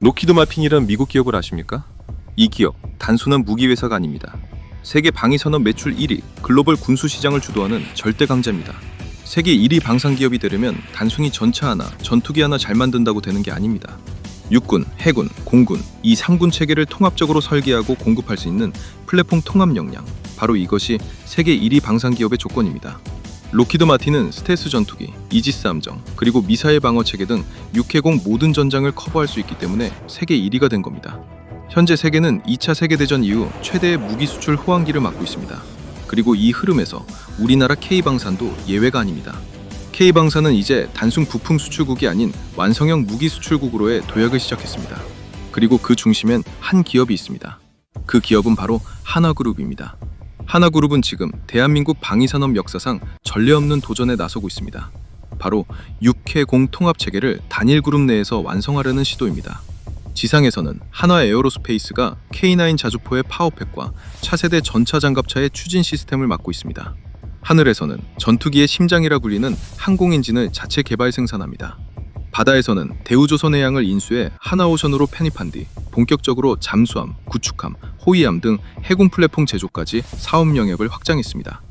록히드 마틴이란 미국 기업을 아십니까? 이 기업, 단순한 무기 회사가 아닙니다. 세계 방위 산업 매출 1위, 글로벌 군수 시장을 주도하는 절대 강자입니다. 세계 1위 방산 기업이 되려면 단순히 전차 하나, 전투기 하나 잘 만든다고 되는 게 아닙니다. 육군, 해군, 공군, 이 3군 체계를 통합적으로 설계하고 공급할 수 있는 플랫폼 통합 역량, 바로 이것이 세계 1위 방산 기업의 조건입니다. 록히드 마틴은 스텔스 전투기, 이지스 함정, 그리고 미사일 방어 체계 등 육해공 모든 전장을 커버할 수 있기 때문에 세계 1위가 된 겁니다. 현재 세계는 2차 세계대전 이후 최대의 무기 수출 호황기를 맞고 있습니다. 그리고 이 흐름에서 우리나라 K방산도 예외가 아닙니다. K방산은 이제 단순 부품 수출국이 아닌 완성형 무기 수출국으로의 도약을 시작했습니다. 그리고 그 중심엔 한 기업이 있습니다. 그 기업은 바로 하나그룹입니다. 하나그룹은 지금 대한민국 방위산업 역사상 전례 없는 도전에 나서고 있습니다. 바로 육해공 통합체계를 단일 그룹 내에서 완성하려는 시도입니다. 지상에서는 한화에어로스페이스가 K9 자주포의 파워팩과 차세대 전차장갑차의 추진 시스템을 맡고 있습니다. 하늘에서는 전투기의 심장이라 불리는 항공엔진을 자체 개발 생산합니다. 바다에서는 대우조선해양을 인수해 하나오션으로 편입한 뒤 본격적으로 잠수함, 구축함, 호위함 등 해군 플랫폼 제조까지 사업 영역을 확장했습니다.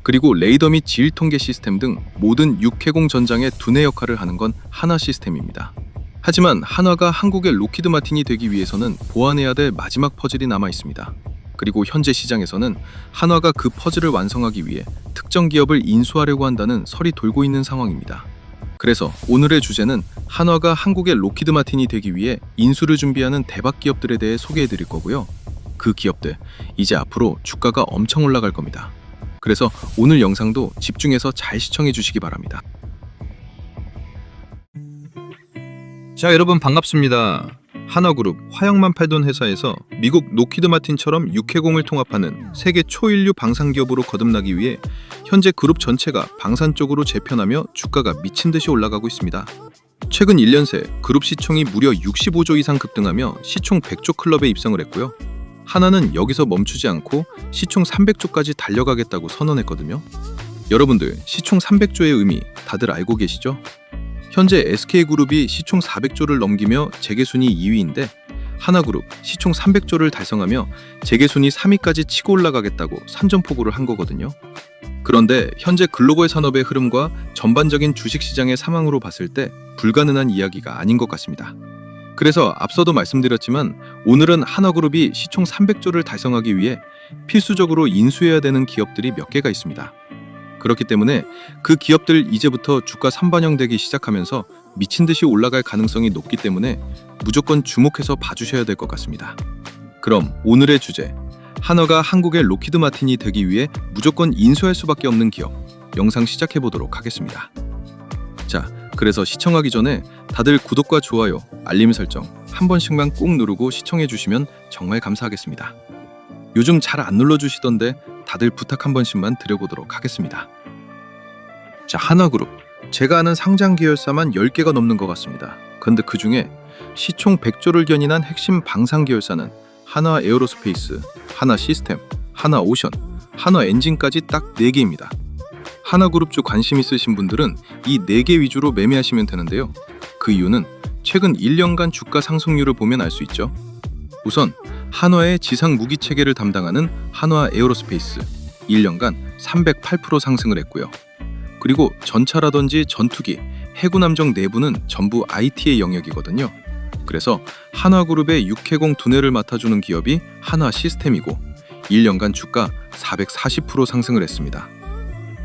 그리고 레이더 및 지휘 통계 시스템 등 모든 육해공 전장의 두뇌 역할을 하는 건 하나 시스템입니다. 하지만 한화가 한국의 록히드 마틴이 되기 위해서는 보완해야 될 마지막 퍼즐이 남아 있습니다. 그리고 현재 시장에서는 한화가 그 퍼즐을 완성하기 위해 특정 기업을 인수하려고 한다는 설이 돌고 있는 상황입니다. 그래서 오늘의 주제는 한화가 한국의 록히드 마틴이 되기 위해 인수를 준비하는 대박 기업들에 대해 소개해 드릴 거고요. 그 기업들, 이제 앞으로 주가가 엄청 올라갈 겁니다. 그래서 오늘 영상도 집중해서 잘 시청해 주시기 바랍니다. 자, 여러분 반갑습니다. 하나그룹 화형만 팔던 회사에서 미국 록히드 마틴처럼 육해공을 통합하는 세계 초일류 방산 기업으로 거듭나기 위해 현재 그룹 전체가 방산 쪽으로 재편하며 주가가 미친 듯이 올라가고 있습니다. 최근 1년 새 그룹 시총이 무려 65조 이상 급등하며 시총 100조 클럽에 입성을 했고요. 하나는 여기서 멈추지 않고 시총 300조까지 달려가겠다고 선언했거든요. 여러분들, 시총 300조의 의미 다들 알고 계시죠? 현재 SK그룹이 시총 400조를 넘기며 재계순위 2위인데 하나그룹 시총 300조를 달성하며 재계순위 3위까지 치고 올라가겠다고 선전포고를 한 거거든요. 그런데 현재 글로벌 산업의 흐름과 전반적인 주식시장의 상황으로 봤을 때 불가능한 이야기가 아닌 것 같습니다. 그래서 앞서도 말씀드렸지만 오늘은 하나그룹이 시총 300조를 달성하기 위해 필수적으로 인수해야 되는 기업들이 몇 개가 있습니다. 그렇기 때문에 그 기업들 이제부터 주가 선반영되기 시작하면서 미친듯이 올라갈 가능성이 높기 때문에 무조건 주목해서 봐주셔야 될 것 같습니다. 그럼 오늘의 주제, 한화가 한국의 록히드 마틴이 되기 위해 무조건 인수할 수밖에 없는 기업, 영상 시작해 보도록 하겠습니다. 자, 그래서 시청하기 전에 다들 구독과 좋아요, 알림 설정 한 번씩만 꼭 누르고 시청해 주시면 정말 감사하겠습니다. 요즘 잘 안 눌러주시던데 다들 부탁 한 번씩만 드려보도록 하겠습니다. 자, 하나그룹, 제가 아는 상장 계열사만 10개가 넘는 것 같습니다. 근데 그 중에 시총 100조를 견인한 핵심 방산 계열사는 하나 에어로스페이스, 하나 시스템, 하나 오션, 하나 엔진까지 딱 4개입니다. 하나그룹 쪽 관심 있으신 분들은 이 4개 위주로 매매하시면 되는데요. 그 이유는 최근 1년간 주가 상승률을 보면 알 수 있죠. 우선 한화의 지상 무기 체계를 담당하는 한화 에어로스페이스 1년간 308% 상승을 했고요. 그리고 전차라든지 전투기, 해군 함정 내부는 전부 IT의 영역이거든요. 그래서 한화그룹의 육해공 두뇌를 맡아주는 기업이 한화 시스템이고 1년간 주가 440% 상승을 했습니다.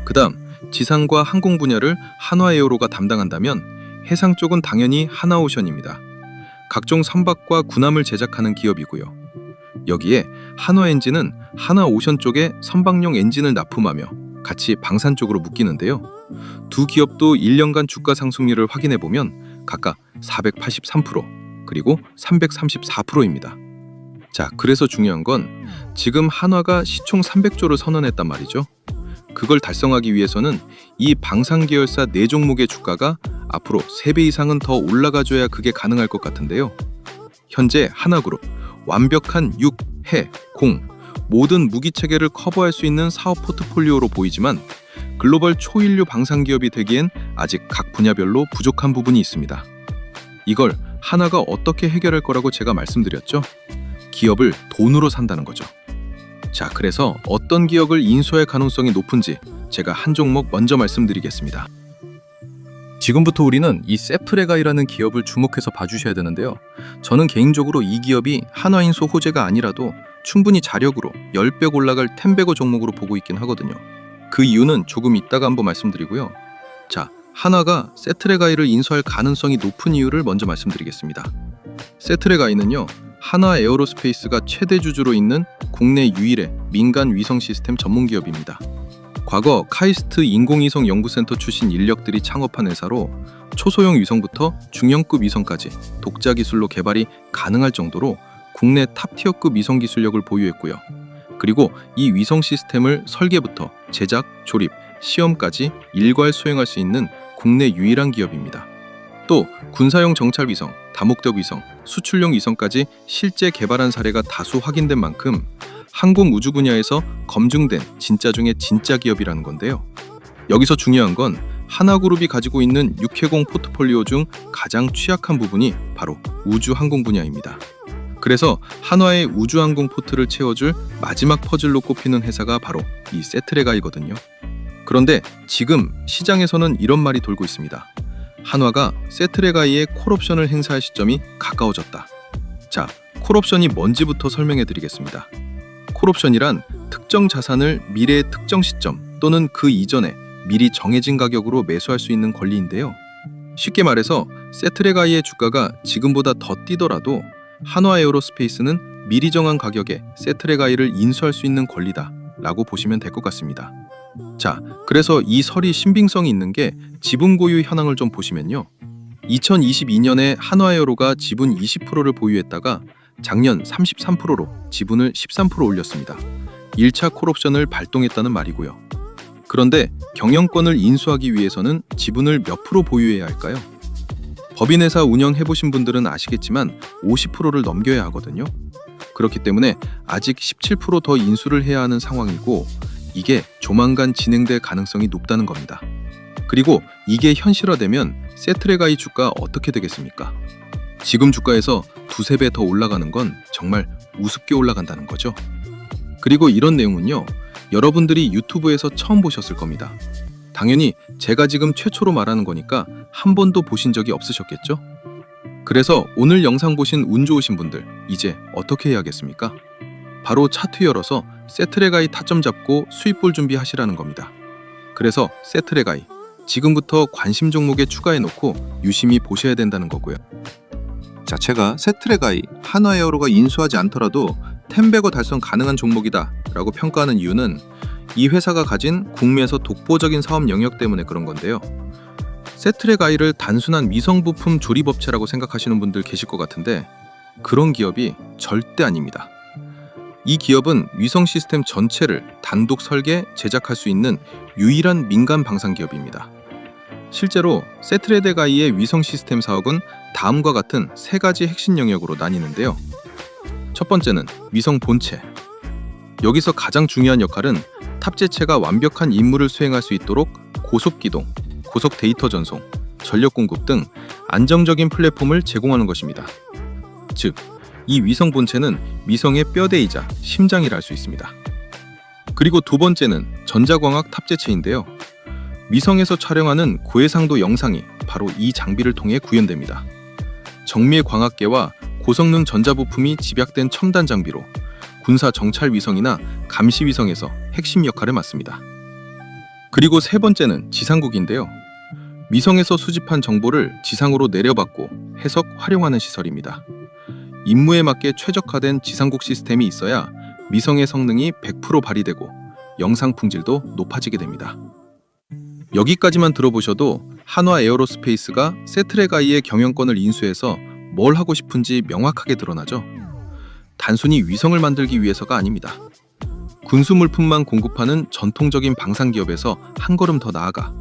그 다음 지상과 항공 분야를 한화에어로가 담당한다면 해상 쪽은 당연히 하나오션입니다. 각종 선박과 군함을 제작하는 기업이고요. 여기에 한화엔진은 하나오션 쪽에 선박용 엔진을 납품하며 같이 방산 쪽으로 묶이는데요. 두 기업도 1년간 주가 상승률을 확인해보면 각각 483% 그리고 334%입니다. 자, 그래서 중요한 건 지금 한화가 시총 300조를 선언했단 말이죠. 그걸 달성하기 위해서는 이 방산 계열사 4종목의 주가가 앞으로 3배 이상은 더 올라가줘야 그게 가능할 것 같은데요. 현재 하나그룹 완벽한 육, 해, 공 모든 무기 체계를 커버할 수 있는 사업 포트폴리오로 보이지만 글로벌 초일류 방산 기업이 되기엔 아직 각 분야별로 부족한 부분이 있습니다. 이걸 한화가 어떻게 해결할 거라고 제가 말씀드렸죠? 기업을 돈으로 산다는 거죠. 자, 그래서 어떤 기업을 인수할 가능성이 높은지 제가 한 종목 먼저 말씀드리겠습니다. 지금부터 우리는 이 세프레가이라는 기업을 주목해서 봐주셔야 되는데요. 저는 개인적으로 이 기업이 한화인수 호재가 아니라도 충분히 자력으로 10배 올라갈 텐베거 종목으로 보고 있긴 하거든요. 그 이유는 조금 이따가 한번 말씀드리고요. 자, 한화가 세트레가이를 인수할 가능성이 높은 이유를 먼저 말씀드리겠습니다. 세트레가이는요, 한화 에어로스페이스가 최대 주주로 있는 국내 유일의 민간 위성 시스템 전문 기업입니다. 과거 카이스트 인공위성 연구센터 출신 인력들이 창업한 회사로 초소형 위성부터 중형급 위성까지 독자 기술로 개발이 가능할 정도로 국내 탑티어급 위성 기술력을 보유했고요. 그리고 이 위성 시스템을 설계부터 제작, 조립, 시험까지 일괄 수행할 수 있는 국내 유일한 기업입니다. 또 군사용 정찰 위성, 다목적 위성, 수출용 위성까지 실제 개발한 사례가 다수 확인된 만큼 항공 우주 분야에서 검증된 진짜 중에 진짜 기업이라는 건데요. 여기서 중요한 건 한화그룹이 가지고 있는 육해공 포트폴리오 중 가장 취약한 부분이 바로 우주 항공 분야입니다. 그래서 한화의 우주항공 포트를 채워줄 마지막 퍼즐로 꼽히는 회사가 바로 이 세트레가이거든요. 그런데 지금 시장에서는 이런 말이 돌고 있습니다. 한화가 세트레가이의 콜옵션을 행사할 시점이 가까워졌다. 자, 콜옵션이 뭔지부터 설명해 드리겠습니다. 콜옵션이란 특정 자산을 미래의 특정 시점 또는 그 이전에 미리 정해진 가격으로 매수할 수 있는 권리인데요. 쉽게 말해서 세트레가이의 주가가 지금보다 더 뛰더라도 한화 에어로스페이스는 미리 정한 가격에 세트레가이를 인수할 수 있는 권리다 라고 보시면 될 것 같습니다. 자, 그래서 이 설이 신빙성이 있는 게 지분 보유 현황을 좀 보시면요. 2022년에 한화에어로가 지분 20%를 보유했다가 작년 33%로 지분을 13% 올렸습니다. 1차 콜옵션을 발동했다는 말이고요. 그런데 경영권을 인수하기 위해서는 지분을 몇 프로 보유해야 할까요? 법인회사 운영해보신 분들은 아시겠지만 50%를 넘겨야 하거든요. 그렇기 때문에 아직 17% 더 인수를 해야 하는 상황이고 이게 조만간 진행될 가능성이 높다는 겁니다. 그리고 이게 현실화되면 세트레가이 주가 어떻게 되겠습니까? 지금 주가에서 두세 배 더 올라가는 건 정말 우습게 올라간다는 거죠. 그리고 이런 내용은요, 여러분들이 유튜브에서 처음 보셨을 겁니다. 당연히 제가 지금 최초로 말하는 거니까 한 번도 보신 적이 없으셨겠죠? 그래서 오늘 영상 보신 운 좋으신 분들 이제 어떻게 해야겠습니까? 바로 차트 열어서 세트레가이 타점 잡고 수익 볼 준비하시라는 겁니다. 그래서 세트레가이 지금부터 관심 종목에 추가해 놓고 유심히 보셔야 된다는 거고요. 자, 제가 세트레가이, 한화에어로가 인수하지 않더라도 텐베거 달성 가능한 종목이다 라고 평가하는 이유는 이 회사가 가진 국내에서 독보적인 사업 영역 때문에 그런 건데요. 세트레가이를 단순한 위성 부품 조립업체라고 생각하시는 분들 계실 것 같은데 그런 기업이 절대 아닙니다. 이 기업은 위성 시스템 전체를 단독 설계, 제작할 수 있는 유일한 민간 방산 기업입니다. 실제로 세트레가이의 위성 시스템 사업은 다음과 같은 세 가지 핵심 영역으로 나뉘는데요. 첫 번째는 위성 본체. 여기서 가장 중요한 역할은 탑재체가 완벽한 임무를 수행할 수 있도록 고속 기동, 고속 데이터 전송, 전력 공급 등 안정적인 플랫폼을 제공하는 것입니다. 즉, 이 위성 본체는 위성의 뼈대이자 심장이라 할 수 있습니다. 그리고 두 번째는 전자광학 탑재체인데요. 위성에서 촬영하는 고해상도 영상이 바로 이 장비를 통해 구현됩니다. 정밀 광학계와 고성능 전자부품이 집약된 첨단 장비로 군사 정찰 위성이나 감시 위성에서 핵심 역할을 맡습니다. 그리고 세 번째는 지상국인데요. 위성에서 수집한 정보를 지상으로 내려받고 해석, 활용하는 시설입니다. 임무에 맞게 최적화된 지상국 시스템이 있어야 위성의 성능이 100% 발휘되고 영상 품질도 높아지게 됩니다. 여기까지만 들어보셔도 한화 에어로스페이스가 세트레가이의 경영권을 인수해서 뭘 하고 싶은지 명확하게 드러나죠. 단순히 위성을 만들기 위해서가 아닙니다. 군수 물품만 공급하는 전통적인 방산 기업에서 한 걸음 더 나아가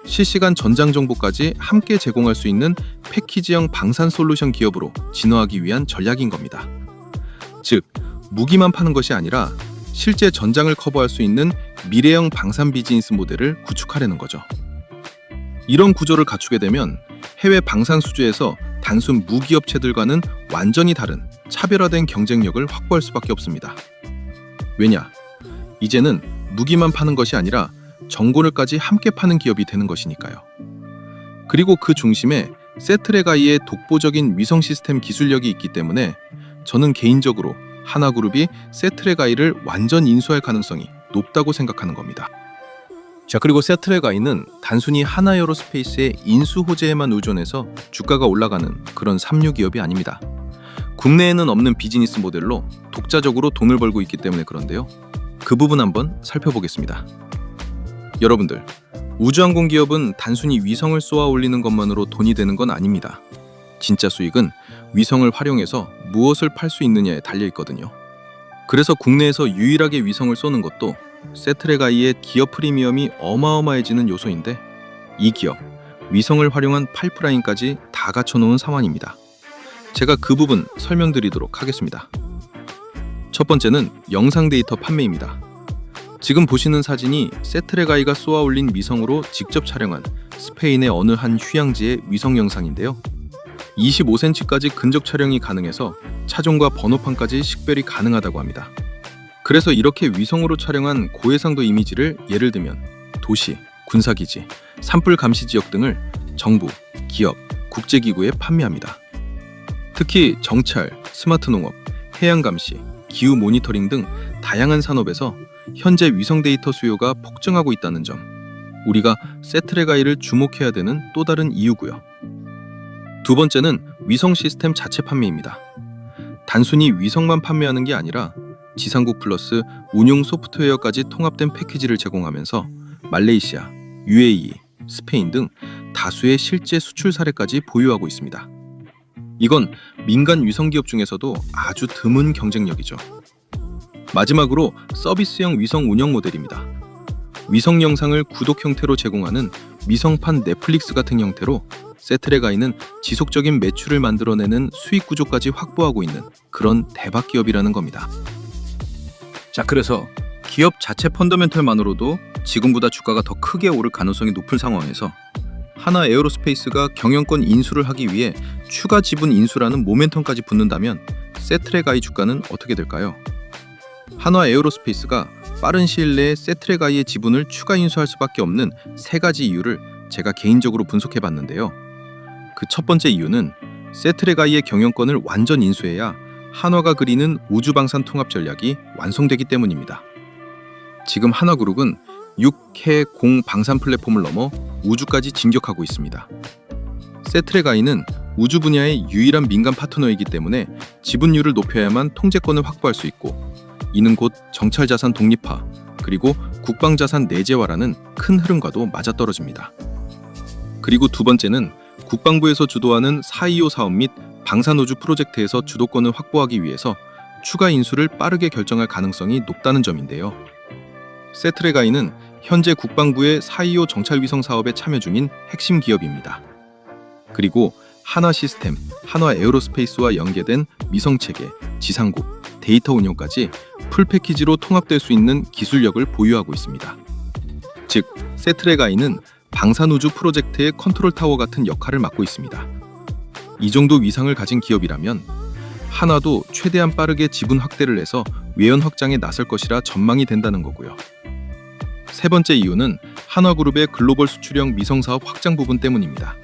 실시간 전장 정보까지 함께 제공할 수 있는 패키지형 방산 솔루션 기업으로 진화하기 위한 전략인 겁니다. 즉, 무기만 파는 것이 아니라 실제 전장을 커버할 수 있는 미래형 방산 비즈니스 모델을 구축하려는 거죠. 이런 구조를 갖추게 되면 해외 방산 수주에서 단순 무기업체들과는 완전히 다른 차별화된 경쟁력을 확보할 수밖에 없습니다. 왜냐? 이제는 무기만 파는 것이 아니라 정보를까지 함께 파는 기업이 되는 것이니까요. 그리고 그 중심에 세트레가이의 독보적인 위성 시스템 기술력이 있기 때문에 저는 개인적으로 하나그룹이 세트레가이를 완전 인수할 가능성이 높다고 생각하는 겁니다. 자, 그리고 세트레가이는 단순히 하나에어로스페이스의 인수 호재에만 의존해서 주가가 올라가는 그런 삼류 기업이 아닙니다. 국내에는 없는 비즈니스 모델로 독자적으로 돈을 벌고 있기 때문에 그런데요. 그 부분 한번 살펴보겠습니다. 여러분들, 우주항공 기업은 단순히 위성을 쏘아 올리는 것만으로 돈이 되는 건 아닙니다. 진짜 수익은 위성을 활용해서 무엇을 팔 수 있느냐에 달려 있거든요. 그래서 국내에서 유일하게 위성을 쏘는 것도 세트레가이의 기업 프리미엄이 어마어마해지는 요소인데, 이 기업, 위성을 활용한 파이프라인까지 다 갖춰놓은 상황입니다. 제가 그 부분 설명드리도록 하겠습니다. 첫 번째는 영상 데이터 판매입니다. 지금 보시는 사진이 세트레가이가 쏘아 올린 위성으로 직접 촬영한 스페인의 어느 한 휴양지의 위성 영상인데요. 25cm까지 근접 촬영이 가능해서 차종과 번호판까지 식별이 가능하다고 합니다. 그래서 이렇게 위성으로 촬영한 고해상도 이미지를 예를 들면 도시, 군사기지, 산불 감시 지역 등을 정부, 기업, 국제기구에 판매합니다. 특히 정찰, 스마트 농업, 해양 감시, 기후 모니터링 등 다양한 산업에서 현재 위성 데이터 수요가 폭증하고 있다는 점, 우리가 세트레가이를 주목해야 되는 또 다른 이유고요. 두 번째는 위성 시스템 자체 판매입니다. 단순히 위성만 판매하는 게 아니라 지상국 플러스 운용 소프트웨어까지 통합된 패키지를 제공하면서 말레이시아, UAE, 스페인 등 다수의 실제 수출 사례까지 보유하고 있습니다. 이건 민간 위성 기업 중에서도 아주 드문 경쟁력이죠. 마지막으로 서비스형 위성 운영 모델입니다. 위성 영상을 구독 형태로 제공하는 위성판 넷플릭스 같은 형태로 세트레가이는 지속적인 매출을 만들어내는 수익 구조까지 확보하고 있는 그런 대박 기업이라는 겁니다. 자, 그래서 기업 자체 펀더멘털만으로도 지금보다 주가가 더 크게 오를 가능성이 높은 상황에서 하나에어로스페이스가 경영권 인수를 하기 위해 추가 지분 인수라는 모멘텀까지 붙는다면 세트레가이 주가는 어떻게 될까요? 한화에어로스페이스가 빠른 시일 내에 세트레가이의 지분을 추가 인수할 수밖에 없는 세 가지 이유를 제가 개인적으로 분석해 봤는데요. 그 첫 번째 이유는 세트레가이의 경영권을 완전 인수해야 한화가 그리는 우주방산 통합 전략이 완성되기 때문입니다. 지금 한화그룹은 6해 공 방산 플랫폼을 넘어 우주까지 진격하고 있습니다. 세트레가이는 우주 분야의 유일한 민간 파트너이기 때문에 지분율을 높여야만 통제권을 확보할 수 있고, 이는 곧 정찰자산 독립화 그리고 국방자산 내재화라는 큰 흐름과도 맞아떨어집니다. 그리고 두 번째는 국방부에서 주도하는 425 사업 및 방산우주 프로젝트에서 주도권을 확보하기 위해서 추가 인수를 빠르게 결정할 가능성이 높다는 점인데요. 세트레가이는 현재 국방부의 425 정찰위성 사업에 참여 중인 핵심 기업입니다. 그리고 한화시스템, 한화에어로스페이스와 연계된 위성체계, 지상국, 데이터 운영까지 풀 패키지로 통합될 수 있는 기술력을 보유하고 있습니다. 즉, 세트레가이는 방산우주 프로젝트의 컨트롤 타워 같은 역할을 맡고 있습니다. 이 정도 위상을 가진 기업이라면 한화도 최대한 빠르게 지분 확대를 해서 외연 확장에 나설 것이라 전망이 된다는 거고요. 세 번째 이유는 한화그룹의 글로벌 수출형 위성사업 확장 부분 때문입니다.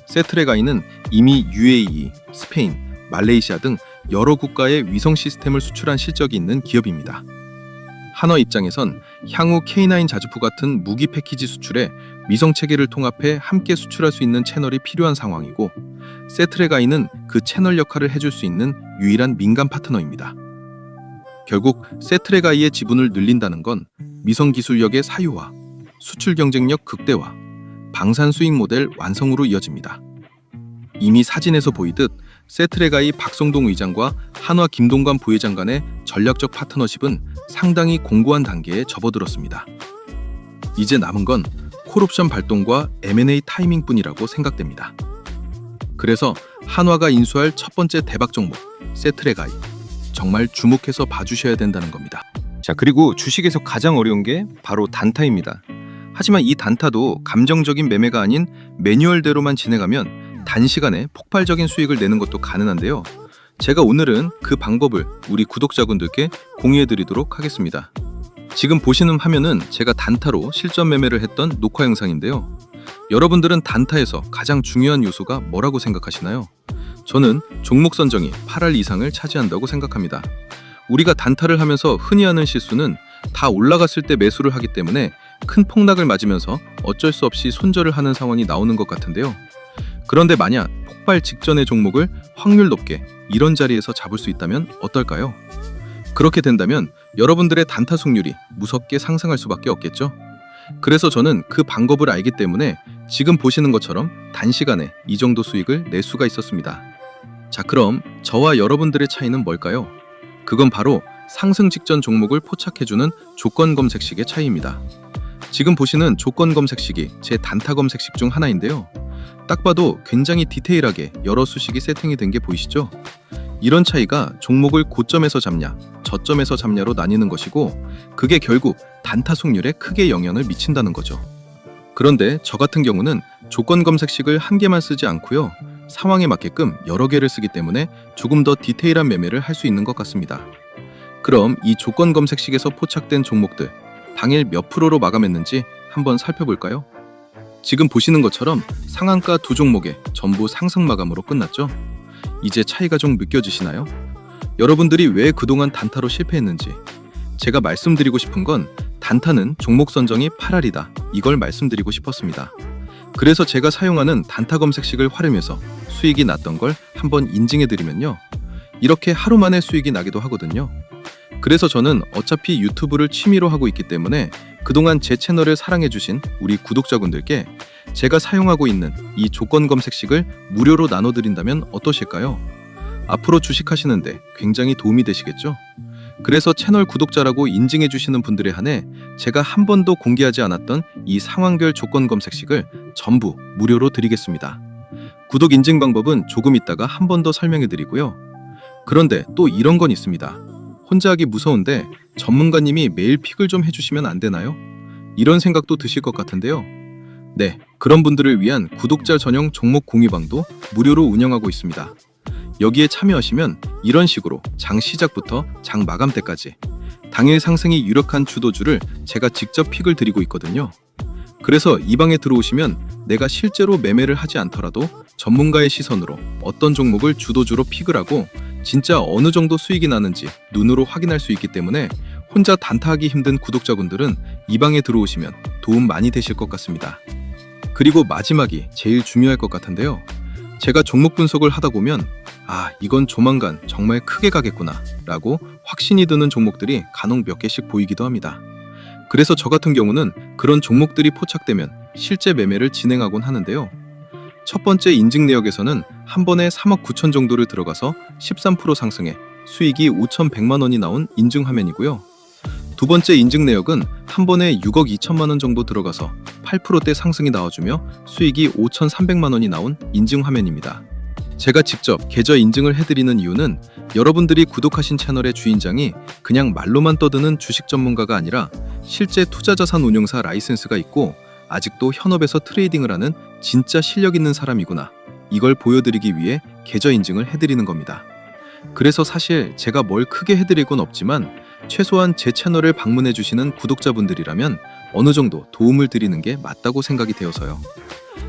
세트레가이는 이미 UAE, 스페인, 말레이시아 등 여러 국가의 위성 시스템을 수출한 실적이 있는 기업입니다. 한화 입장에선 향후 K9 자주포 같은 무기 패키지 수출에 위성 체계를 통합해 함께 수출할 수 있는 채널이 필요한 상황이고, 세트레가이는 그 채널 역할을 해줄 수 있는 유일한 민간 파트너입니다. 결국 세트레가이의 지분을 늘린다는 건 위성 기술력의 사유화, 수출 경쟁력 극대화, 방산 수익 모델 완성으로 이어집니다. 이미 사진에서 보이듯 세트레가이 박성동 의장과 한화 김동관 부회장 간의 전략적 파트너십은 상당히 공고한 단계에 접어들었습니다. 이제 남은 건 콜옵션 발동과 M&A 타이밍뿐이라고 생각됩니다. 그래서 한화가 인수할 첫 번째 대박 종목, 세트레가이. 정말 주목해서 봐주셔야 된다는 겁니다. 자, 그리고 주식에서 가장 어려운 게 바로 단타입니다. 하지만 이 단타도 감정적인 매매가 아닌 매뉴얼대로만 진행하면 단시간에 폭발적인 수익을 내는 것도 가능한데요. 제가 오늘은 그 방법을 우리 구독자분들께 공유해 드리도록 하겠습니다. 지금 보시는 화면은 제가 단타로 실전 매매를 했던 녹화 영상인데요. 여러분들은 단타에서 가장 중요한 요소가 뭐라고 생각하시나요? 저는 종목 선정이 8할 이상을 차지한다고 생각합니다. 우리가 단타를 하면서 흔히 하는 실수는 다 올라갔을 때 매수를 하기 때문에 큰 폭락을 맞으면서 어쩔 수 없이 손절을 하는 상황이 나오는 것 같은데요. 그런데 만약 폭발 직전의 종목을 확률 높게 이런 자리에서 잡을 수 있다면 어떨까요? 그렇게 된다면 여러분들의 단타 승률이 무섭게 상승할 수밖에 없겠죠. 그래서 저는 그 방법을 알기 때문에 지금 보시는 것처럼 단시간에 이 정도 수익을 낼 수가 있었습니다. 자, 그럼 저와 여러분들의 차이는 뭘까요? 그건 바로 상승 직전 종목을 포착해주는 조건 검색식의 차이입니다. 지금 보시는 조건 검색식이 제 단타 검색식 중 하나인데요. 딱 봐도 굉장히 디테일하게 여러 수식이 세팅이 된 게 보이시죠? 이런 차이가 종목을 고점에서 잡냐, 저점에서 잡냐로 나뉘는 것이고, 그게 결국 단타 승률에 크게 영향을 미친다는 거죠. 그런데 저 같은 경우는 조건 검색식을 한 개만 쓰지 않고요. 상황에 맞게끔 여러 개를 쓰기 때문에 조금 더 디테일한 매매를 할 수 있는 것 같습니다. 그럼 이 조건 검색식에서 포착된 종목들, 당일 몇 프로로 마감했는지 한번 살펴볼까요? 지금 보시는 것처럼 상한가 두 종목에 전부 상승 마감으로 끝났죠? 이제 차이가 좀 느껴지시나요? 여러분들이 왜 그동안 단타로 실패했는지, 제가 말씀드리고 싶은 건 단타는 종목 선정이 8할이다, 이걸 말씀드리고 싶었습니다. 그래서 제가 사용하는 단타 검색식을 활용해서 수익이 났던 걸 한번 인증해드리면요, 이렇게 하루 만에 수익이 나기도 하거든요. 그래서 저는 어차피 유튜브를 취미로 하고 있기 때문에 그동안 제 채널을 사랑해주신 우리 구독자분들께 제가 사용하고 있는 이 조건 검색식을 무료로 나눠드린다면 어떠실까요? 앞으로 주식하시는데 굉장히 도움이 되시겠죠? 그래서 채널 구독자라고 인증해주시는 분들에 한해 제가 한 번도 공개하지 않았던 이 상황별 조건 검색식을 전부 무료로 드리겠습니다. 구독 인증 방법은 조금 있다가 한 번 더 설명해드리고요. 그런데 또 이런 건 있습니다. 혼자 하기 무서운데 전문가님이 매일 픽을 좀 해주시면 안 되나요? 이런 생각도 드실 것 같은데요. 네, 그런 분들을 위한 구독자 전용 종목 공유방도 무료로 운영하고 있습니다. 여기에 참여하시면 이런 식으로 장 시작부터 장 마감 때까지 당일 상승이 유력한 주도주를 제가 직접 픽을 드리고 있거든요. 그래서 이 방에 들어오시면 내가 실제로 매매를 하지 않더라도 전문가의 시선으로 어떤 종목을 주도주로 픽을 하고 진짜 어느 정도 수익이 나는지 눈으로 확인할 수 있기 때문에 혼자 단타하기 힘든 구독자분들은 이 방에 들어오시면 도움 많이 되실 것 같습니다. 그리고 마지막이 제일 중요할 것 같은데요. 제가 종목 분석을 하다 보면 이건 조만간 정말 크게 가겠구나 라고 확신이 드는 종목들이 간혹 몇 개씩 보이기도 합니다. 그래서 저 같은 경우는 그런 종목들이 포착되면 실제 매매를 진행하곤 하는데요. 첫 번째 인증 내역에서는 한 번에 3억 9천 정도를 들어가서 13% 상승해 수익이 5,100만 원이 나온 인증 화면이고요. 두 번째 인증 내역은 한 번에 6억 2천만 원 정도 들어가서 8%대 상승이 나와주며 수익이 5,300만 원이 나온 인증 화면입니다. 제가 직접 계좌 인증을 해드리는 이유는 여러분들이 구독하신 채널의 주인장이 그냥 말로만 떠드는 주식 전문가가 아니라 실제 투자자산 운용사 라이센스가 있고 아직도 현업에서 트레이딩을 하는 진짜 실력 있는 사람이구나, 이걸 보여드리기 위해 계좌 인증을 해드리는 겁니다. 그래서 사실 제가 뭘 크게 해드릴 건 없지만 최소한 제 채널을 방문해주시는 구독자분들이라면 어느 정도 도움을 드리는 게 맞다고 생각이 되어서요.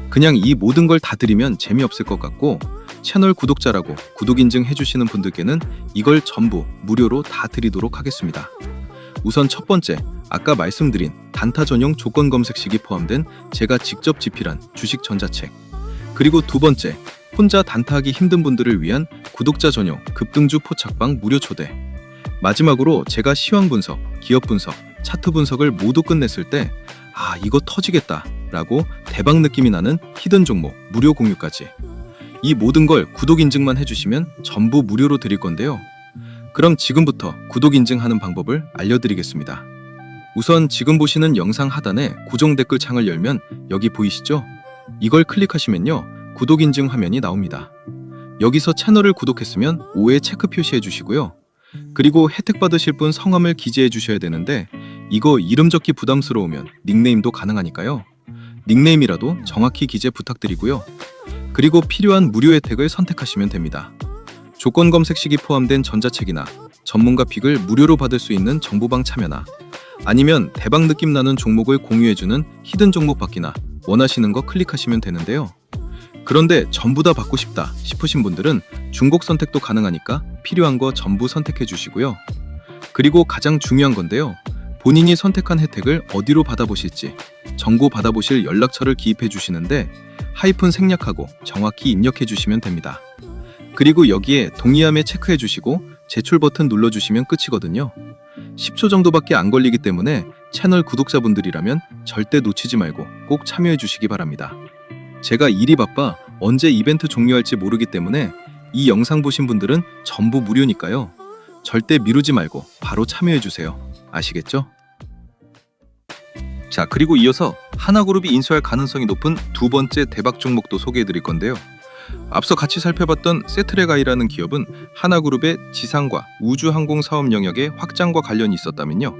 그냥 이 모든 걸 다 드리면 재미없을 것 같고, 채널 구독자라고 구독 인증 해주시는 분들께는 이걸 전부 무료로 다 드리도록 하겠습니다. 우선 첫 번째, 아까 말씀드린 단타 전용 조건 검색식이 포함된 제가 직접 집필한 주식 전자책, 그리고 두 번째, 혼자 단타하기 힘든 분들을 위한 구독자 전용 급등주 포착방 무료 초대, 마지막으로 제가 시황 분석, 기업 분석, 차트 분석을 모두 끝냈을 때 이거 터지겠다 라고 대박 느낌이 나는 히든 종목 무료 공유까지, 이 모든 걸 구독 인증만 해주시면 전부 무료로 드릴 건데요. 그럼 지금부터 구독 인증하는 방법을 알려드리겠습니다. 우선 지금 보시는 영상 하단에 고정 댓글 창을 열면 여기 보이시죠? 이걸 클릭하시면요, 구독 인증 화면이 나옵니다. 여기서 채널을 구독했으면 5에 체크 표시해 주시고요. 그리고 혜택 받으실 분 성함을 기재해 주셔야 되는데 이거 이름 적기 부담스러우면 닉네임도 가능하니까요. 닉네임이라도 정확히 기재 부탁드리고요. 그리고 필요한 무료 혜택을 선택하시면 됩니다. 조건 검색식이 포함된 전자책이나 전문가 픽을 무료로 받을 수 있는 정보방 참여나 아니면 대박 느낌 나는 종목을 공유해주는 히든 종목 받기나 원하시는 거 클릭하시면 되는데요. 그런데 전부 다 받고 싶다 싶으신 분들은 중복 선택도 가능하니까 필요한 거 전부 선택해 주시고요. 그리고 가장 중요한 건데요. 본인이 선택한 혜택을 어디로 받아보실지 정보 받아보실 연락처를 기입해 주시는데 하이픈 생략하고 정확히 입력해 주시면 됩니다. 그리고 여기에 동의함에 체크해 주시고 제출 버튼 눌러주시면 끝이거든요. 10초 정도밖에 안 걸리기 때문에 채널 구독자분들이라면 절대 놓치지 말고 꼭 참여해 주시기 바랍니다. 제가 일이 바빠 언제 이벤트 종료할지 모르기 때문에 이 영상 보신 분들은 전부 무료니까요. 절대 미루지 말고 바로 참여해 주세요. 아시겠죠? 자, 그리고 이어서 하나그룹이 인수할 가능성이 높은 두 번째 대박 종목도 소개해 드릴 건데요. 앞서 같이 살펴봤던 세트레가이라는 기업은 하나그룹의 지상과 우주항공 사업 영역의 확장과 관련이 있었다면요.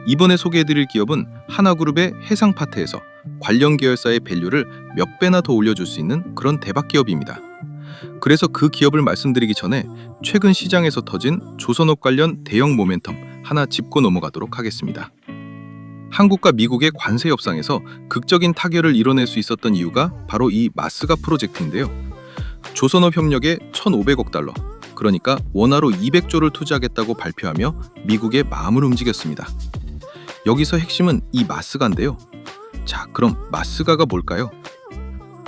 이번에 소개해드릴 기업은 하나그룹의 해상파트에서 관련 계열사의 밸류를 몇 배나 더 올려줄 수 있는 그런 대박 기업입니다. 그래서 그 기업을 말씀드리기 전에 최근 시장에서 터진 조선업 관련 대형 모멘텀 하나 짚고 넘어가도록 하겠습니다. 한국과 미국의 관세 협상에서 극적인 타결을 이뤄낼 수 있었던 이유가 바로 이 마스가 프로젝트인데요. 조선업 협력에 1,500억 달러, 그러니까 원화로 200조를 투자하겠다고 발표하며 미국의 마음을 움직였습니다. 여기서 핵심은 이 마스가인데요. 자, 그럼 마스가가 뭘까요?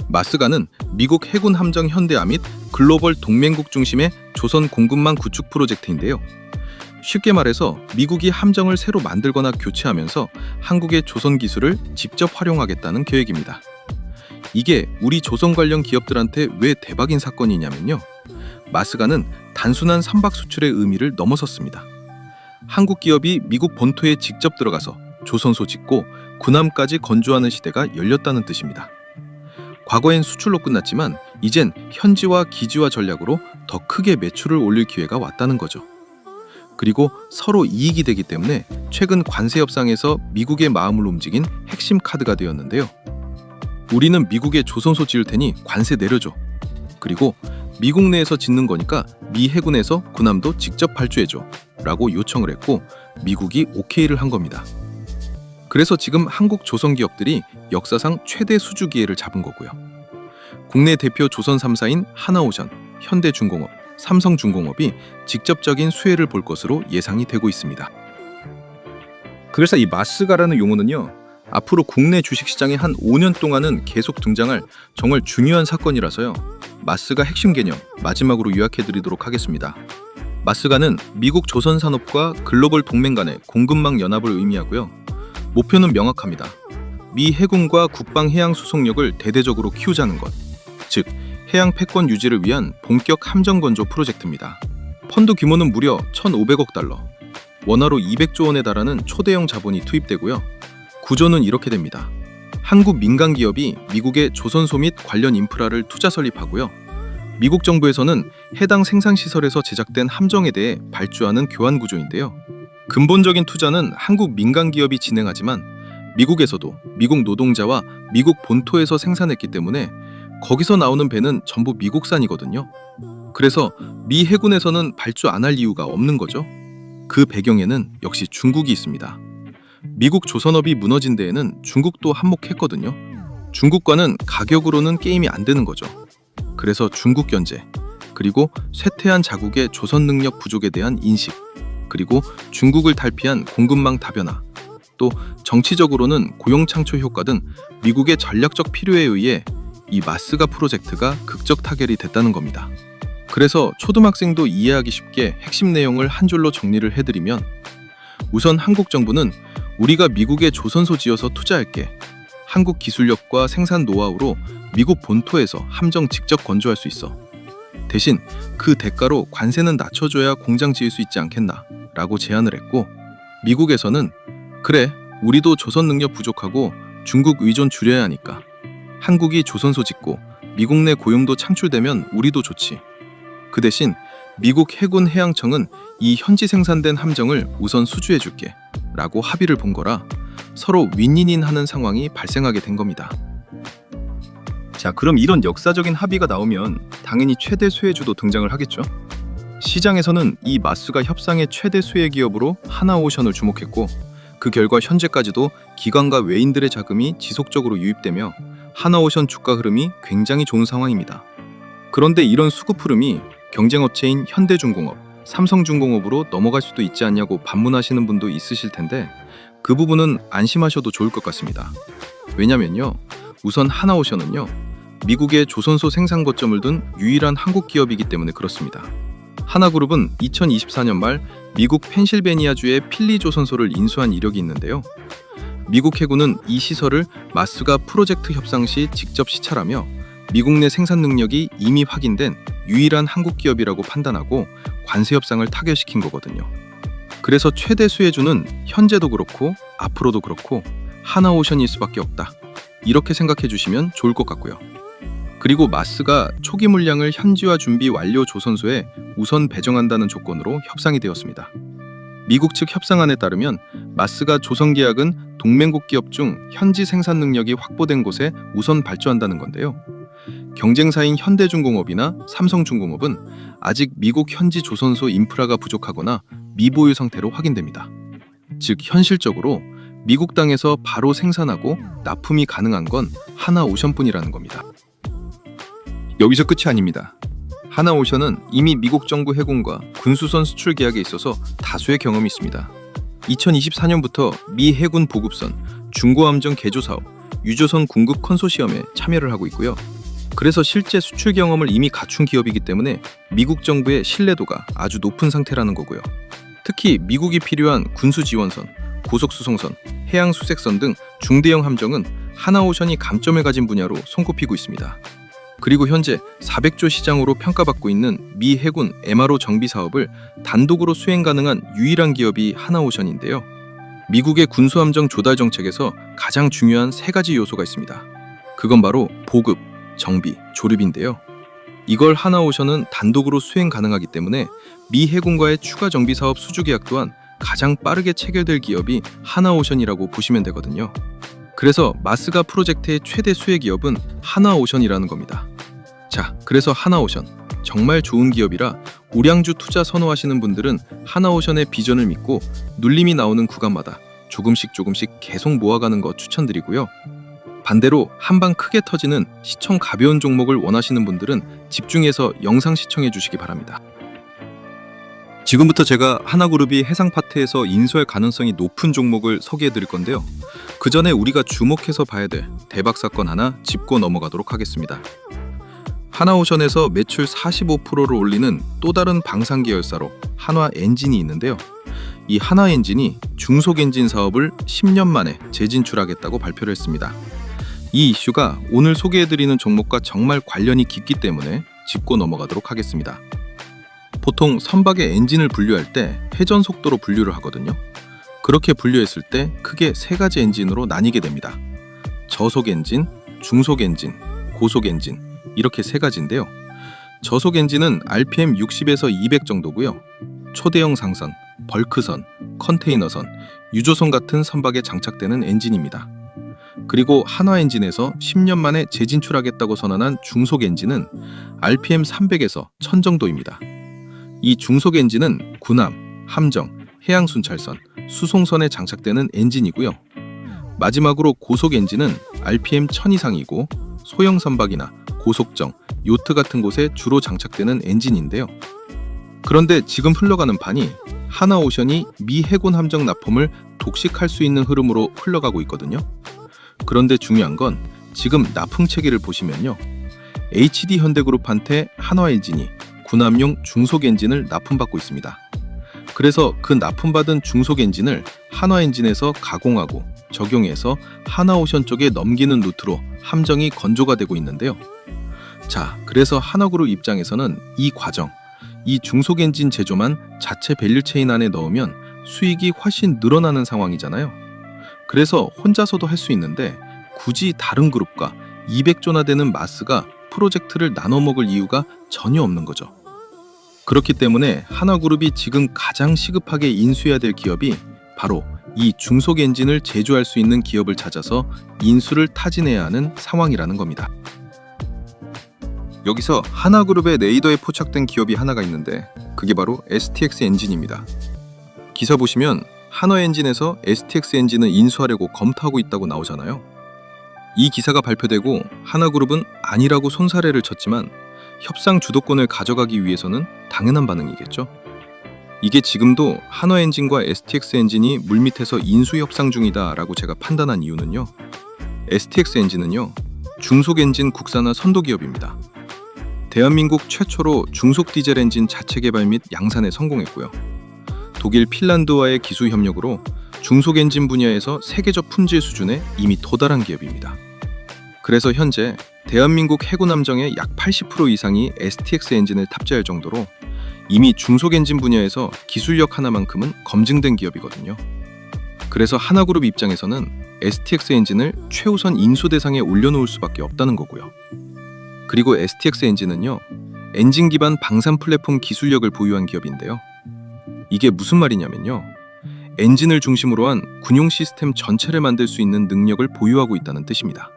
마스가는 미국 해군 함정 현대화 및 글로벌 동맹국 중심의 조선 공급망 구축 프로젝트인데요. 쉽게 말해서 미국이 함정을 새로 만들거나 교체하면서 한국의 조선 기술을 직접 활용하겠다는 계획입니다. 이게 우리 조선 관련 기업들한테 왜 대박인 사건이냐면요. 마스가는 단순한 선박 수출의 의미를 넘어섰습니다. 한국 기업이 미국 본토에 직접 들어가서 조선소 짓고 군함까지 건조하는 시대가 열렸다는 뜻입니다. 과거엔 수출로 끝났지만 이젠 현지화 기지화 전략으로 더 크게 매출을 올릴 기회가 왔다는 거죠. 그리고 서로 이익이 되기 때문에 최근 관세 협상에서 미국의 마음을 움직인 핵심 카드가 되었는데요. 우리는 미국에 조선소 지을 테니 관세 내려줘. 그리고 미국 내에서 짓는 거니까 미 해군에서 군함도 직접 발주해줘 라고 요청을 했고 미국이 오케이를 한 겁니다. 그래서 지금 한국 조선 기업들이 역사상 최대 수주 기회를 잡은 거고요. 국내 대표 조선 3사인 하나오션, 현대중공업, 삼성중공업이 직접적인 수혜를 볼 것으로 예상이 되고 있습니다. 그래서 이 마스가라는 용어는요. 앞으로 국내 주식시장에 한 5년 동안은 계속 등장할 정말 중요한 사건이라서요. 마스가 핵심 개념 마지막으로 요약해드리도록 하겠습니다. 마스가는 미국 조선산업과 글로벌 동맹 간의 공급망 연합을 의미하고요. 목표는 명확합니다. 미 해군과 국방해양수송력을 대대적으로 키우자는 것, 즉 해양 패권 유지를 위한 본격 함정 건조 프로젝트입니다. 펀드 규모는 무려 1,500억 달러, 원화로 200조 원에 달하는 초대형 자본이 투입되고요. 구조는 이렇게 됩니다. 한국 민간 기업이 미국의 조선소 및 관련 인프라를 투자 설립하고요. 미국 정부에서는 해당 생산시설에서 제작된 함정에 대해 발주하는 교환 구조인데요. 근본적인 투자는 한국 민간 기업이 진행하지만 미국에서도 미국 노동자와 미국 본토에서 생산했기 때문에 거기서 나오는 배는 전부 미국산이거든요. 그래서 미 해군에서는 발주 안 할 이유가 없는 거죠. 그 배경에는 역시 중국이 있습니다. 미국 조선업이 무너진 데에는 중국도 한몫했거든요. 중국과는 가격으로는 게임이 안 되는 거죠. 그래서 중국 견제, 그리고 쇠퇴한 자국의 조선 능력 부족에 대한 인식, 그리고 중국을 탈피한 공급망 다변화, 또 정치적으로는 고용 창출 효과 등 미국의 전략적 필요에 의해 이 마스가 프로젝트가 극적 타결이 됐다는 겁니다. 그래서 초등학생도 이해하기 쉽게 핵심 내용을 한 줄로 정리를 해드리면 우선 한국 정부는 우리가 미국에 조선소 지어서 투자할게. 한국 기술력과 생산 노하우로 미국 본토에서 함정 직접 건조할 수 있어. 대신 그 대가로 관세는 낮춰줘야 공장 지을 수 있지 않겠나 라고 제안을 했고 미국에서는 그래, 우리도 조선 능력 부족하고 중국 의존 줄여야 하니까 한국이 조선소 짓고 미국 내 고용도 창출되면 우리도 좋지. 그 대신 미국 해군 해양청은 이 현지 생산된 함정을 우선 수주해줄게 라고 합의를 본 거라 서로 윈윈인 하는 상황이 발생하게 된 겁니다. 자, 그럼 이런 역사적인 합의가 나오면 당연히 최대 수혜주도 등장을 하겠죠. 시장에서는 이 마스가 협상의 최대 수혜 기업으로 하나오션을 주목했고, 그 결과 현재까지도 기관과 외인들의 자금이 지속적으로 유입되며 하나오션 주가 흐름이 굉장히 좋은 상황입니다. 그런데 이런 수급 흐름이 경쟁업체인 현대중공업, 삼성중공업으로 넘어갈 수도 있지 않냐고 반문하시는 분도 있으실 텐데, 그 부분은 안심하셔도 좋을 것 같습니다. 왜냐면요, 우선 하나오션은요, 미국의 조선소 생산 거점을 둔 유일한 한국 기업이기 때문에 그렇습니다. 하나그룹은 2024년 말 미국 펜실베니아주의 필리 조선소를 인수한 이력이 있는데요. 미국 해군은 이 시설을 마스가 프로젝트 협상 시 직접 시찰하며 미국 내 생산 능력이 이미 확인된 유일한 한국 기업이라고 판단하고 관세 협상을 타결시킨 거거든요. 그래서 최대 수혜주는 현재도 그렇고 앞으로도 그렇고 하나오션일 수밖에 없다. 이렇게 생각해 주시면 좋을 것 같고요. 그리고 마스가 초기 물량을 현지화 준비 완료 조선소에 우선 배정한다는 조건으로 협상이 되었습니다. 미국 측 협상안에 따르면 마스가 조선 계약은 동맹국 기업 중 현지 생산 능력이 확보된 곳에 우선 발주한다는 건데요. 경쟁사인 현대중공업이나 삼성중공업은 아직 미국 현지 조선소 인프라가 부족하거나 미보유 상태로 확인됩니다. 즉 현실적으로 미국 땅에서 바로 생산하고 납품이 가능한 건 하나오션뿐이라는 겁니다. 여기서 끝이 아닙니다. 하나오션은 이미 미국 정부 해군과 군수선 수출 계약에 있어서 다수의 경험이 있습니다. 2024년부터 미 해군 보급선, 중고함정 개조 사업, 유조선 공급 컨소시엄에 참여를 하고 있고요. 그래서 실제 수출 경험을 이미 갖춘 기업이기 때문에 미국 정부의 신뢰도가 아주 높은 상태라는 거고요. 특히 미국이 필요한 군수 지원선, 고속수송선, 해양수색선 등 중대형 함정은 하나오션이 감점을 가진 분야로 손꼽히고 있습니다. 그리고 현재 400조 시장으로 평가받고 있는 미 해군 MRO 정비 사업을 단독으로 수행 가능한 유일한 기업이 하나오션인데요. 미국의 군수함정 조달 정책에서 가장 중요한 세 가지 요소가 있습니다. 그건 바로 보급, 정비, 조립인데요. 이걸 하나오션은 단독으로 수행 가능하기 때문에 미 해군과의 추가 정비 사업 수주 계약 또한 가장 빠르게 체결될 기업이 하나오션이라고 보시면 되거든요. 그래서 마스가 프로젝트의 최대 수혜 기업은 하나오션이라는 겁니다. 자, 그래서 하나오션 정말 좋은 기업이라 우량주 투자 선호하시는 분들은 하나오션의 비전을 믿고 눌림이 나오는 구간마다 조금씩 계속 모아가는 거 추천드리고요. 반대로 한방 크게 터지는 시청 가벼운 종목을 원하시는 분들은 집중해서 영상 시청해 주시기 바랍니다. 지금부터 제가 하나그룹이 해상파트에서 인수할 가능성이 높은 종목을 소개해 드릴 건데요. 그 전에 우리가 주목해서 봐야 될 대박 사건 하나 짚고 넘어가도록 하겠습니다. 하나오션에서 매출 45%를 올리는 또 다른 방산 계열사로 한화엔진이 있는데요. 이 한화엔진이 중소엔진 사업을 10년 만에 재진출하겠다고 발표를 했습니다. 이 이슈가 오늘 소개해드리는 종목과 정말 관련이 깊기 때문에 짚고 넘어가도록 하겠습니다. 보통 선박의 엔진을 분류할 때 회전 속도로 분류를 하거든요. 그렇게 분류했을 때 크게 세 가지 엔진으로 나뉘게 됩니다. 저속 엔진, 중속 엔진, 고속 엔진 이렇게 세 가지인데요. 저속 엔진은 RPM 60에서 200 정도고요. 초대형 상선, 벌크선, 컨테이너선, 유조선 같은 선박에 장착되는 엔진입니다. 그리고 한화엔진에서 10년 만에 재진출하겠다고 선언한 중속 엔진은 RPM 300에서 1000 정도입니다. 이 중속 엔진은 군함, 함정, 해양순찰선, 수송선에 장착되는 엔진이고요. 마지막으로 고속 엔진은 RPM 1000 이상이고 소형 선박이나 고속정, 요트 같은 곳에 주로 장착되는 엔진인데요. 그런데 지금 흘러가는 판이 하나오션이 미 해군 함정 납품을 독식할 수 있는 흐름으로 흘러가고 있거든요. 그런데 중요한 건 지금 납품 체계를 보시면요. HD 현대그룹한테 한화엔진이 군함용 중속 엔진을 납품받고 있습니다. 그래서 그 납품받은 중속 엔진을 한화엔진에서 가공하고 적용해서 하나오션 쪽에 넘기는 루트로 함정이 건조가 되고 있는데요. 자, 그래서 하나그룹 입장에서는 이 과정, 이 중속 엔진 제조만 자체 밸류체인 안에 넣으면 수익이 훨씬 늘어나는 상황이잖아요. 그래서 혼자서도 할 수 있는데 굳이 다른 그룹과 200조나 되는 마스가 프로젝트를 나눠 먹을 이유가 전혀 없는 거죠. 그렇기 때문에 하나그룹이 지금 가장 시급하게 인수해야 될 기업이 바로 이 중속 엔진을 제조할 수 있는 기업을 찾아서 인수를 타진해야 하는 상황이라는 겁니다. 여기서 하나그룹의 레이더에 포착된 기업이 하나가 있는데 그게 바로 STX 엔진입니다. 기사 보시면 한화엔진에서 STX 엔진을 인수하려고 검토하고 있다고 나오잖아요. 이 기사가 발표되고 하나그룹은 아니라고 손사래를 쳤지만 협상 주도권을 가져가기 위해서는 당연한 반응이겠죠. 이게 지금도 한화엔진과 STX 엔진이 물밑에서 인수 협상 중이다라고 제가 판단한 이유는요. STX 엔진은요, 중속 엔진 국산화 선도 기업입니다. 대한민국 최초로 중속 디젤 엔진 자체 개발 및 양산에 성공했고요. 독일 핀란드와의 기술 협력으로 중속 엔진 분야에서 세계적 품질 수준에 이미 도달한 기업입니다. 그래서 현재 대한민국 해군 함정의 약 80% 이상이 STX 엔진을 탑재할 정도로 이미 중속 엔진 분야에서 기술력 하나만큼은 검증된 기업이거든요. 그래서 하나그룹 입장에서는 STX 엔진을 최우선 인수 대상에 올려놓을 수밖에 없다는 거고요. 그리고 STX 엔진은요, 엔진 기반 방산 플랫폼 기술력을 보유한 기업인데요. 이게 무슨 말이냐면요, 엔진을 중심으로 한 군용 시스템 전체를 만들 수 있는 능력을 보유하고 있다는 뜻입니다.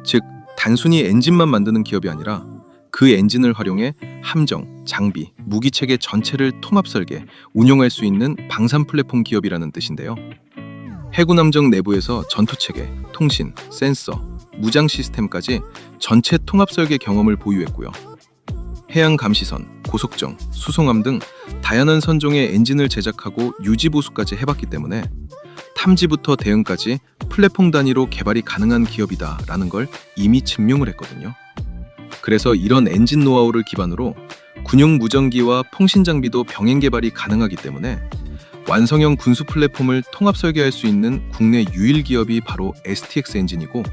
즉, 단순히 엔진만 만드는 기업이 아니라 그 엔진을 활용해 함정, 장비, 무기체계 전체를 통합 설계, 운용할 수 있는 방산 플랫폼 기업이라는 뜻인데요. 해군 함정 내부에서 전투체계, 통신, 센서, 무장 시스템까지 전체 통합 설계 경험을 보유했고요. 해양 감시선, 고속정, 수송함 등 다양한 선종의 엔진을 제작하고 유지 보수까지 해봤기 때문에 탐지부터 대응까지 플랫폼 단위로 개발이 가능한 기업이다라는 걸 이미 증명을 했거든요. 그래서 이런 엔진 노하우를 기반으로 군용 무전기와 통신 장비도 병행 개발이 가능하기 때문에 완성형 군수 플랫폼을 통합 설계할 수 있는 국내 유일 기업이 바로 STX 엔진이고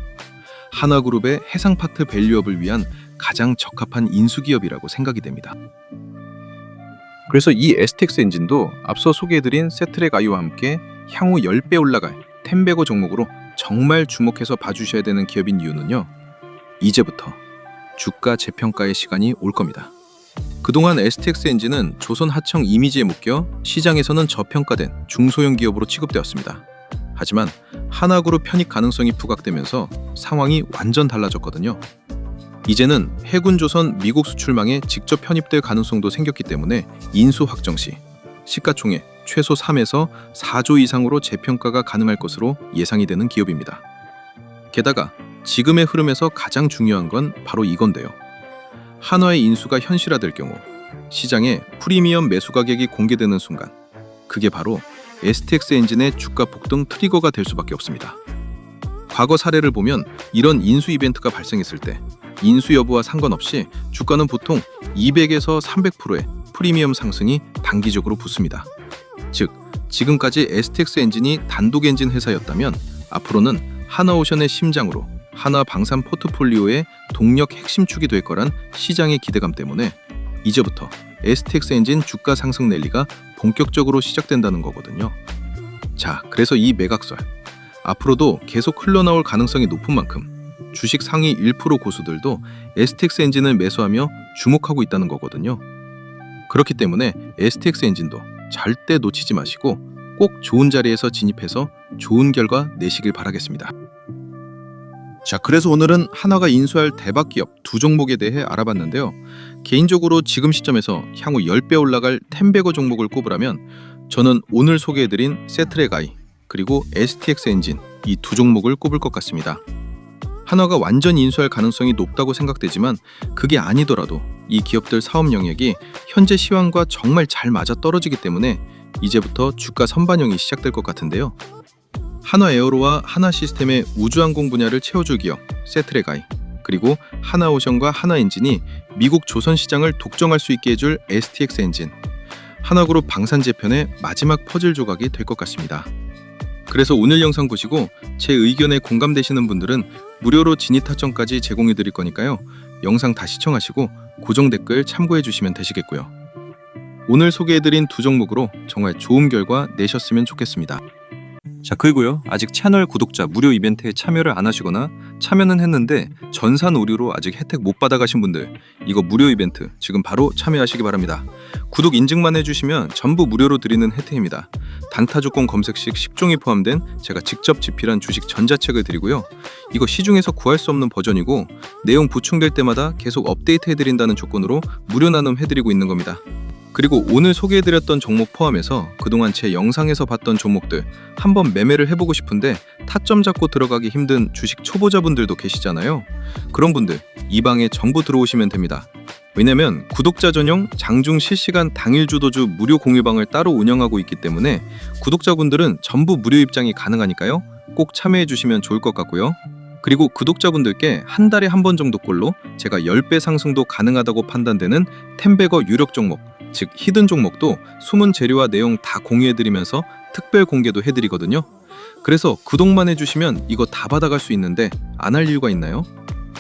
하나그룹의 해상 파트 밸류업을 위한 가장 적합한 인수 기업이라고 생각이 됩니다. 그래서 이 STX 엔진도 앞서 소개해드린 세트랙 아이와 함께 향후 10배 올라갈 템베고 종목으로 정말 주목해서 봐주셔야 되는 기업인 이유는요. 이제부터 주가 재평가의 시간이 올 겁니다. 그동안 STX 엔진은 조선 하청 이미지에 묶여 시장에서는 저평가된 중소형 기업으로 취급되었습니다. 하지만 하나그룹 편입 가능성이 부각되면서 상황이 완전 달라졌거든요. 이제는 해군조선 미국 수출망에 직접 편입될 가능성도 생겼기 때문에 인수 확정 시 시가총액 최소 3에서 4조 이상으로 재평가가 가능할 것으로 예상이 되는 기업입니다. 게다가 지금의 흐름에서 가장 중요한 건 바로 이건데요. 한화의 인수가 현실화될 경우 시장에 프리미엄 매수 가격이 공개되는 순간 그게 바로 STX 엔진의 주가 폭등 트리거가 될 수밖에 없습니다. 과거 사례를 보면 이런 인수 이벤트가 발생했을 때 인수 여부와 상관없이 주가는 보통 200에서 300%의 프리미엄 상승이 단기적으로 붙습니다. 즉, 지금까지 STX 엔진이 단독 엔진 회사였다면 앞으로는 하나오션의 심장으로 하나 방산 포트폴리오의 동력 핵심축이 될 거란 시장의 기대감 때문에 이제부터 STX 엔진 주가 상승 랠리가 본격적으로 시작된다는 거거든요. 자, 그래서 이 매각설 앞으로도 계속 흘러나올 가능성이 높은 만큼 주식 상위 1% 고수들도 STX 엔진을 매수하며 주목하고 있다는 거거든요. 그렇기 때문에 STX 엔진도 절대 놓치지 마시고 꼭 좋은 자리에서 진입해서 좋은 결과 내시길 바라겠습니다. 자, 그래서 오늘은 하나가 인수할 대박 기업 두 종목에 대해 알아봤는데요. 개인적으로 지금 시점에서 향후 10배 올라갈 템베거 종목을 꼽으라면 저는 오늘 소개해드린 세트랙 아이 그리고 STX 엔진 이 두 종목을 꼽을 것 같습니다. 한화가 완전 인수할 가능성이 높다고 생각되지만 그게 아니더라도 이 기업들 사업 영역이 현재 시황과 정말 잘 맞아떨어지기 때문에 이제부터 주가 선반영이 시작될 것 같은데요. 한화에어로와 하나시스템의 우주항공 분야를 채워줄 기업 세트랙 아이 그리고 하나오션과 하나엔진이 미국 조선 시장을 독점할 수 있게 해줄 STX 엔진 하나그룹 방산재편의 마지막 퍼즐 조각이 될 것 같습니다. 그래서 오늘 영상 보시고 제 의견에 공감되시는 분들은 무료로 진입 타점까지 제공해 드릴 거니까요. 영상 다 시청하시고 고정 댓글 참고해 주시면 되시겠고요. 오늘 소개해드린 두 종목으로 정말 좋은 결과 내셨으면 좋겠습니다. 자, 그리고요, 아직 채널 구독자 무료 이벤트에 참여를 안 하시거나 참여는 했는데 전산 오류로 아직 혜택 못 받아가신 분들 이거 무료 이벤트 지금 바로 참여하시기 바랍니다. 구독 인증만 해주시면 전부 무료로 드리는 혜택입니다. 단타 조건 검색 시 10종이 포함된 제가 직접 집필한 주식 전자책을 드리고요. 이거 시중에서 구할 수 없는 버전이고 내용 보충될 때마다 계속 업데이트 해드린다는 조건으로 무료 나눔 해드리고 있는 겁니다. 그리고 오늘 소개해드렸던 종목 포함해서 그동안 제 영상에서 봤던 종목들 한번 매매를 해보고 싶은데 타점 잡고 들어가기 힘든 주식 초보자분들도 계시잖아요. 그런 분들 이 방에 전부 들어오시면 됩니다. 왜냐면 구독자 전용 장중 실시간 당일 주도주 무료 공유방을 따로 운영하고 있기 때문에 구독자분들은 전부 무료 입장이 가능하니까요. 꼭 참여해 주시면 좋을 것 같고요. 그리고 구독자분들께 한 달에 한 번 정도꼴로 제가 10배 상승도 가능하다고 판단되는 템베거 유력 종목, 즉 히든 종목도 숨은 재료와 내용 다 공유해드리면서 특별 공개도 해드리거든요. 그래서 구독만 해주시면 이거 다 받아갈 수 있는데 안 할 이유가 있나요?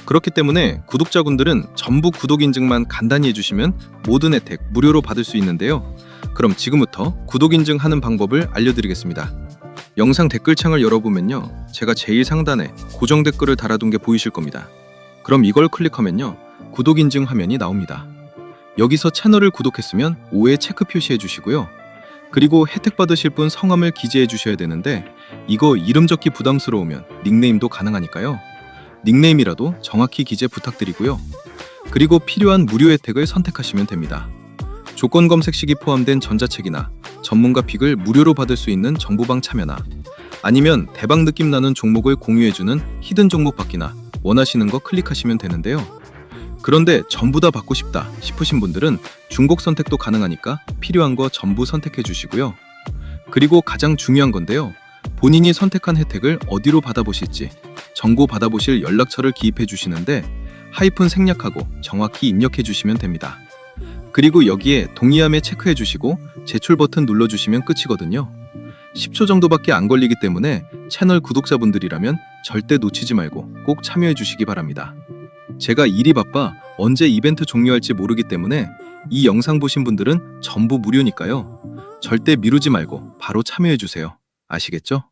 그렇기 때문에 구독자분들은 전부 구독 인증만 간단히 해주시면 모든 혜택 무료로 받을 수 있는데요. 그럼 지금부터 구독 인증하는 방법을 알려드리겠습니다. 영상 댓글창을 열어보면요, 제가 제일 상단에 고정 댓글을 달아둔 게 보이실 겁니다. 그럼 이걸 클릭하면요, 구독 인증 화면이 나옵니다. 여기서 채널을 구독했으면 5에 체크 표시해 주시고요. 그리고 혜택 받으실 분 성함을 기재해 주셔야 되는데 이거 이름 적기 부담스러우면 닉네임도 가능하니까요. 닉네임이라도 정확히 기재 부탁드리고요. 그리고 필요한 무료 혜택을 선택하시면 됩니다. 조건 검색 시기 포함된 전자책이나 전문가 픽을 무료로 받을 수 있는 정보방 참여나 아니면 대박 느낌 나는 종목을 공유해주는 히든 종목 받기나 원하시는 거 클릭하시면 되는데요. 그런데 전부 다 받고 싶다 싶으신 분들은 중복 선택도 가능하니까 필요한 거 전부 선택해 주시고요. 그리고 가장 중요한 건데요. 본인이 선택한 혜택을 어디로 받아보실지 정보 받아보실 연락처를 기입해 주시는데 하이픈 생략하고 정확히 입력해 주시면 됩니다. 그리고 여기에 동의함에 체크해 주시고 제출 버튼 눌러주시면 끝이거든요. 10초 정도밖에 안 걸리기 때문에 채널 구독자분들이라면 절대 놓치지 말고 꼭 참여해 주시기 바랍니다. 제가 일이 바빠 언제 이벤트 종료할지 모르기 때문에 이 영상 보신 분들은 전부 무료니까요. 절대 미루지 말고 바로 참여해 주세요. 아시겠죠?